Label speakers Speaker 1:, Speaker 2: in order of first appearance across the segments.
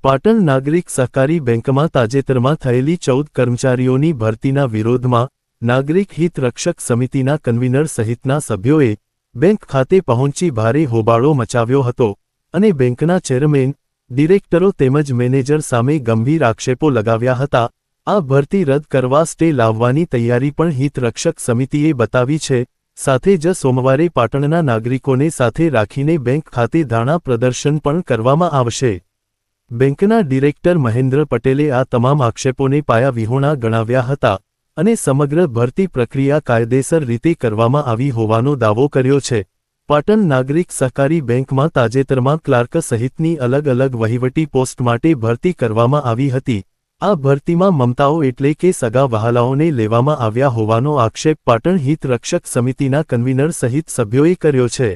Speaker 1: પાટણ નાગરિક સહકારી બેંકમાં તાજેતરમાં થયેલી 14 કર્મચારીઓની ભરતીના વિરોધમાં નાગરિક હિત રક્ષક સમિતિના કન્વીનર સહિતના સભ્યોએ બેંક ખાતે પહોંચી ભારે હોબાળો મચાવ્યો હતો અને બેંકના ચેરમેન, ડિરેક્ટરો તેમજ મેનેજર સામે ગંભીર આક્ષેપો લગાવ્યા હતા। આ ભરતી રદ કરવા સ્ટે લાવવાની તૈયારી પણ હિત રક્ષક સમિતિએ બતાવી છે। સાથે જ સોમવારે પાટણના નાગરિકોને સાથે રાખીને બેંક ખાતે ધરણા પ્રદર્શન પણ કરવામાં આવશે। બેંકના ડિરેક્ટર મહેન્દ્ર પટેલે આ તમામ આક્ષેપોને પાયા વિહોણા ગણાવ્યા હતા અને સમગ્ર ભરતી પ્રક્રિયા કાયદેસર રીતે કરવામાં આવી હોવાનો દાવો કર્યો છે। પાટણ નાગરિક સહકારી બેંકમાં તાજેતરમાં ક્લાર્ક સહિતની અલગ અલગ વહીવટી પોસ્ટ માટે ભરતી કરવામાં આવી હતી। આ ભરતીમાં મમતાઓ એટલે કે સગા વહાલાઓને લેવામાં આવ્યા હોવાનો આક્ષેપ પાટણ હિત રક્ષક સમિતિના કન્વીનર સહિત સભ્યોએ કર્યો છે।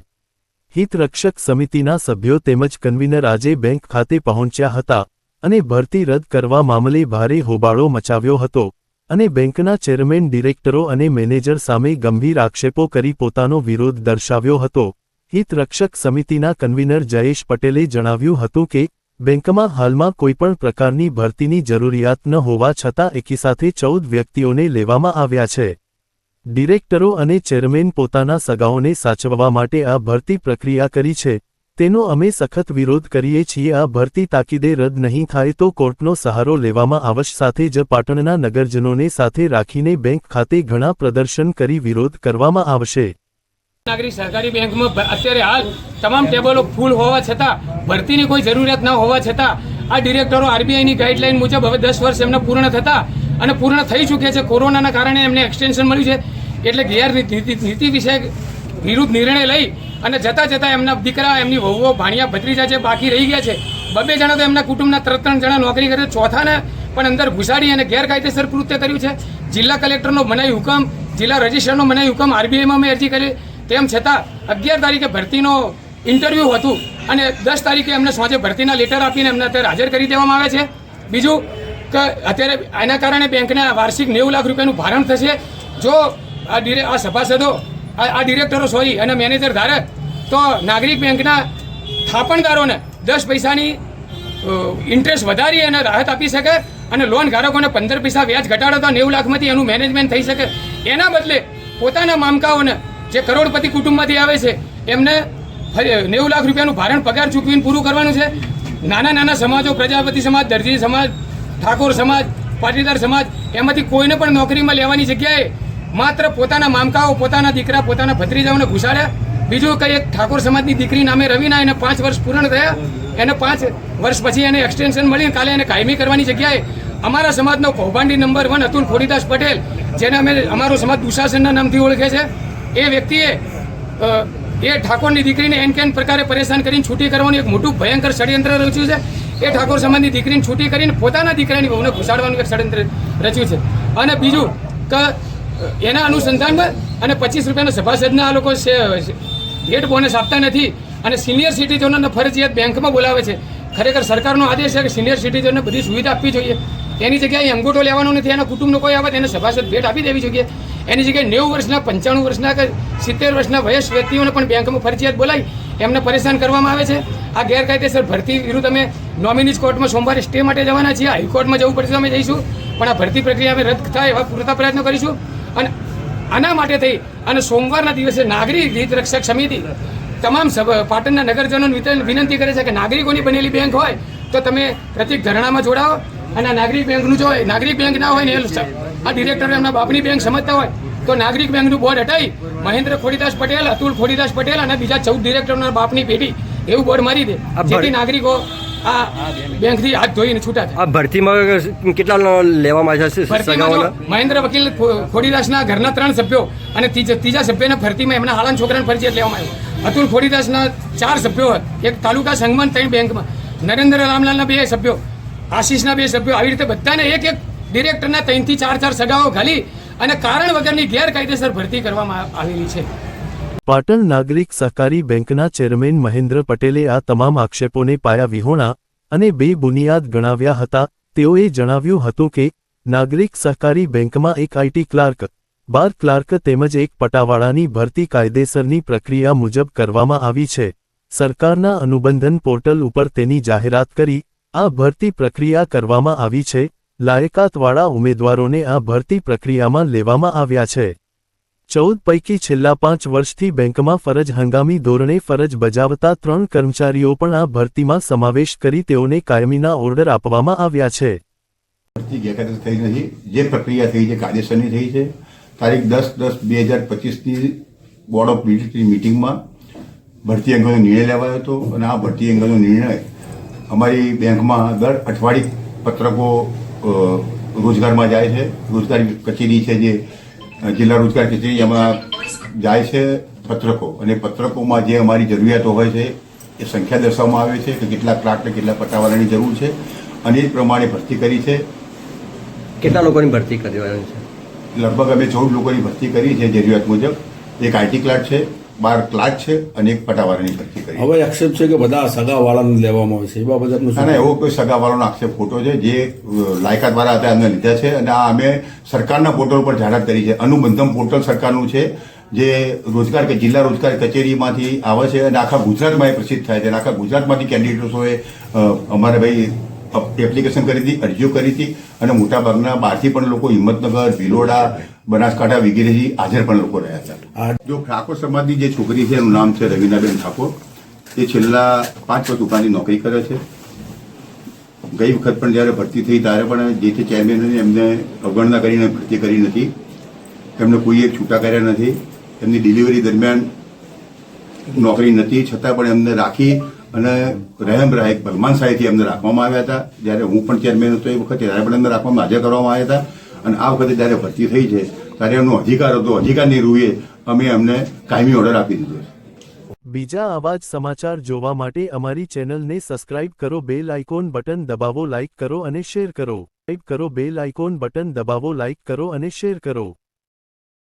Speaker 1: હિત રક્ષક સમિતિના સભ્યો તેમજ કન્વીનર આજે બેંક ખાતે પહોંચ્યા હતા અને ભરતી રદ કરવા મામલે ભારે હોબાળો મચાવ્યો હતો અને બેંકના ચેરમેન, ડિરેક્ટરો અને મેનેજર સામે ગંભીર આક્ષેપો કરી પોતાનો વિરોધ દર્શાવ્યો હતો। હિત રક્ષક સમિતિના કન્વીનર જયેશ પટેલે જણાવ્યું હતું કે બેંકમાં હાલમાં કોઈપણ પ્રકારની ભરતીની જરૂરિયાત ન હોવા છતાં એકી સાથે 14 વ્યક્તિઓને લેવામાં આવ્યા છે। ડિરેક્ટરો અને ચેરમેન પોતાના સગાઓને સાચવવા માટે આ ભરતી પ્રક્રિયા કરી છે, તેનો અમે સખત વિરોધ કરીએ છીએ। આ ભરતી તાકીદે રદ નહીં થાય તો કોર્ટનો સહારો લેવામાં આવશે। સાથે જ પાટણના નગરજનોને સાથે રાખીને બેંક ખાતે ઘણા પ્રદર્શન કરી વિરોધ કરવામાં આવશે।
Speaker 2: નાગરિક સહકારી બેંકમાં અત્યારે હાલ તમામ ટેબલો ફૂલ હોવા છતાં ભરતીની કોઈ જરૂરિયાત ન હોવા છતાં આ ડિરેક્ટરો આરબીઆઈની ગાઈડલાઈન મુજબ હવે 10 વર્ષ એમને પૂર્ણ થતા અને પૂર્ણ થઈ ચૂક્યા છે। કોરોનાના કારણે એમને એક્સટેન્શન મળ્યું છે એટલે ગેરનીતિ વિષયક વિરુદ્ધ નિર્ણય લઈ અને જતાં એમના દીકરા, એમની વહુઓ, ભાણિયા, ભત્રીજા જે બાકી રહી ગયા છે, 2 જણા તો એમના કુટુંબના 3 જણા નોકરી કરે, ચોથાને પણ અંદર ઘુસાડી અને ગેરકાયદેસર કૃત્ય કર્યું છે। જિલ્લા કલેક્ટરનો મનાઈ હુકમ, જિલ્લા રજિસ્ટ્રારનો મનાઈ હુકમ, આરબીઆઈમાં મેં અરજી કરી, તેમ છતાં 11 તારીખે ભરતીનો ઇન્ટરવ્યૂ હતું અને 10 તારીખે એમને સાંજે ભરતીના લેટર આપીને એમને અત્યારે હાજર કરી દેવામાં આવે છે। બીજું કે અત્યારે આના કારણે બેંકના વાર્ષિક 90 લાખ રૂપિયાનું ભારણ થશે જો આ સભાસદો, આ ડિરેક્ટરો અને મેનેજર ધારે તો નાગરિક બેંકના થાપણદારોને 10 પૈસાની ઇન્ટરેસ્ટ વધારી અને રાહત આપી શકે અને લોન ધારકોને 15 પૈસા વ્યાજ ઘટાડો તો 90 લાખમાંથી એનું મેનેજમેન્ટ થઈ શકે। એના બદલે પોતાના મામકાઓને જે કરોડપતિ કુટુંબમાંથી આવે છે એમને 90 લાખ રૂપિયાનું ભારણ પગાર ચૂકવીને પૂરું કરવાનું છે। નાના સમાજો, પ્રજાપતિ સમાજ, દરજી સમાજ, ઠાકોર સમાજ, પાટીદાર સમાજ, એમાંથી કોઈને પણ નોકરીમાં લેવાની જગ્યાએ માત્ર પોતાના મામકાઓ, પોતાના દીકરા, પોતાના ભત્રીજાઓને ઘુસાડ્યા। બીજું કંઈ એક ઠાકોર સમાજની દીકરી નામે રવિના, એને 5 વર્ષ પૂર્ણ થયા, એને 5 વર્ષ પછી એને એક્સટેન્શન મળીને કાલે એને કાયમી કરવાની જગ્યાએ અમારા સમાજનો કૌભાંડી નંબર 1 અતુલ ખોડીદાસ પટેલ, જેને અમે અમારો સમાજ દુશાસનના નામથી ઓળખે છે, એ વ્યક્તિએ એ ઠાકોરની દીકરીને એન પ્રકારે પરેશાન કરીને છૂટી કરવાનું એક મોટું ભયંકર ષડયંત્ર રચ્યું છે। એ ઠાકોર સમાજની દીકરીને છૂટી કરીને પોતાના દીકરાની વહુને ઘુસાડવાનું એક ષડયંત્ર રચ્યું છે। અને બીજું કે એના અનુસંધાનમાં અને 25 રૂપિયાના સભાસદના આ લોકો ભેટ બોનસ આપતા નથી અને સિનિયર સિટીઝનોને ફરજિયાત બેંકમાં બોલાવે છે। ખરેખર સરકારનો આદેશ છે કે સિનિયર સિટીઝનને બધી સુવિધા આપવી જોઈએ, એની જગ્યાએ અંગૂઠો લેવાનો નથી, એના કુટુંબનો કોઈ આવે એને સભાસદ ભેટ આપી દેવી જોઈએ। એની જગ્યાએ 90 વર્ષના, 95 વર્ષના કે 70 વર્ષના વયસ્ક વ્યક્તિઓને પણ બેંકમાં ફરજિયાત બોલાવી એમને પરેશાન કરવામાં આવે છે। આ ગેરકાયદેસર ભરતી વિરુદ્ધ અમે નોમિનીઝ કોર્ટમાં સોમવારે સ્ટે માટે જવાના છીએ, હાઈકોર્ટમાં જવું પડશે, અમે જઈશું, પણ આ ભરતી પ્રક્રિયા અમે રદ થાય એવા પૂરતા પ્રયત્નો કરીશું। અને આના માટે થઈ અને સોમવારના દિવસે નાગરિક હિત રક્ષક સમિતિ તમામ પાટણના નગરજનોને વિનંતી કરે છે કે નાગરિકોની બનેલી બેંક હોય તો તમે પ્રતિક ધરણામાં જોડાઓ અને નાગરિક બેંકનું જો નાગરિક બેંક ના હોય ને આ ડિરેક્ટર એમના બાપની બેંક સમજતા હોય તો નાગરિક બેંકનું બોર્ડ હટાવી મહેન્દ્ર ખોડીદાસ પટેલ, અતુલ ખોડીદાસ પટેલ અને બીજા 14 ડિરેક્ટરોના બાપની પેઢી એવું બોર્ડ મારી દે, જેથી નાગરિકો આ બેંકથી હાથ ધોઈને છૂટા થાય।
Speaker 3: આ ભરતીમાં કેટલા લેવામાં આવ્યા છે?
Speaker 2: મહેન્દ્ર વકીલ ખોડીદાસના ઘરના 3 સભ્યો અને ત્રીજા સભ્યના ભરતીમાં એમના હાલાન છોકરાને ફરજિયાત લેવામાં આવ્યો। અતુલ ખોડીદાસના 4 સભ્યો, એક તાલુકા સંઘમાં 3 બેંકમાં, નરેન્દ્ર રામલાલના 2 સભ્યો, આશીષના 2 સભ્યો, આવી રીતે બધાને એક ડિરેક્ટરના 3 થી 4 સગાઓ ઘાલી અને કારણ વગરની ગેરકાયદેસર ભરતી કરવામાં આવેલી છે।
Speaker 1: પાટણ નાગરિક સહકારી બેંકના ચેરમેન મહેન્દ્ર પટેલે આ તમામ આક્ષેપોને પાયા વિહોણા અને બેબુનિયાદ ગણાવ્યા હતા। તેઓએ જણાવ્યું હતું કે નાગરિક સહકારી બેંકમાં એક આઈટી ક્લાર્ક, 12 ક્લાર્ક તેમજ એક પટાવાળાની ભરતી કાયદેસરની પ્રક્રિયા મુજબ કરવામાં આવી છે। સરકારના અનુબંધન પોર્ટલ ઉપર તેની જાહેરાત કરી આ ભરતી પ્રક્રિયા કરવામાં આવી છે. લાયકાતવાળા ઉમેદવારોને આ ભરતી પ્રક્રિયામાં લેવામાં આવ્યા છે. 14 પૈકી છેલ્લા 5 વર્ષથી બેંકમાં હંગામી ધોરણે ફરજ બજાવતા 3 કર્મચારીઓ પણ આ ભરતીમાં સમાવેશ કરી તેઓને કાયમીના ઓર્ડર આપવામાં આવ્યા છે.
Speaker 4: ભરતી ગેરકાયદેસર થઈ નથી. જે પ્રક્રિયા થઈ છે કાયદેસરની થઈ છે. તારીખ 10/10/2025ની બોર્ડ ઓફ મિલિટરી મિટિંગમાં ભરતી અંગેનો નિર્ણય લેવાયો હતો અને આ ભરતી અંગેનો નિર્ણય અમારી બેંકમાં દર અઠવાડિયે પત્રકો રોજગારમાં જાય છે. રોજગારી કચેરી છે જે જિલ્લા રોજગાર કચેરી એમાં જાય છે પત્રકો, અને પત્રકોમાં જે અમારી જરૂરિયાતો હોય છે એ સંખ્યા દર્શાવવામાં આવે છે કે કેટલા ક્લાર્ક ને કેટલા પટાવાળાની જરૂર છે અને એ પ્રમાણે ભરતી કરી છે.
Speaker 3: કેટલા લોકોની ભરતી કરવાની છે?
Speaker 4: લગભગ અમે 14 લોકોની ભરતી કરી છે જરૂરિયાત મુજબ. એક આઈટી ક્લાર્ક છે, 12 ક્લાર્ક છે અને એક પટાવાળાની ભરતી કરી.
Speaker 5: હવે આક્ષેપ છે કે બધા સગાવાળાને લેવામાં આવે છે, એ બાબત આપનું શું?
Speaker 4: ના, એવો કોઈ સગાવાળાનો આક્ષેપ ખોટો છે. જે લાયકાતવાળા હતા એમને લીધા છે અને આ અમે સરકારના પોર્ટલ પર જાહેરાત કરી છે. અનુબંધમ પોર્ટલ સરકારનું છે જે રોજગાર કે જિલ્લા રોજગાર કચેરીમાંથી આવે છે અને આખા ગુજરાતમાં એ પ્રસિદ્ધ થાય છે અને આખા ગુજરાતમાંથી કેન્ડિડેટોએ અમારે ભાઈ એપ્લિકેશન કરી હતી, અરજીઓ કરી હતી અને મોટાભાગના બહારથી પણ લોકો હિંમતનગર, ભિલોડા, બનાસકાંઠા વગેરેથી હાજર પણ લોકો રહ્યા હતા. જો ઠાકોર સમાજની જે છોકરી છે એનું નામ છે રવીનાબેન ઠાકોર. એ છેલ્લા 5 વર્ષ ઉપરાંતની નોકરી કરે છે. ગઈ વખત પણ જ્યારે ભરતી થઈ ત્યારે પણ જે તે ચેરમેને એમને અવગણના કરીને ભરતી કરી નથી. એમને કોઈએ છૂટા કર્યા નથી. એમની ડિલિવરી દરમિયાન નોકરી નથી છતાં પણ એમને રાખી અને રહેમ રાહક ભગવાન સાહેબથી એમને રાખવામાં આવ્યા હતા. જ્યારે હું પણ ચેરમેન હતો એ વખતે ત્યારે પણ એમને રાખવામાં હાજર કરવામાં આવ્યા હતા. અને આ વખતે જ્યારે ભરતી થઈ છે ત્યારે એમનો અધિકાર હતો, અધિકારની રૂએ અમે એમને કાયમી ઓર્ડર આપી દીધો છે.
Speaker 1: બીજા આવા જ સમાચાર જોવા માટે અમારી ચેનલને સબસ્ક્રાઇબ કરો, બેલ આઇકોન બટન દબાવો, લાઇક કરો અને શેર કરો. સબસ્ક્રાઇબ કરો, બેલ આઇકોન બટન દબાવો, લાઇક કરો અને શેર કરો.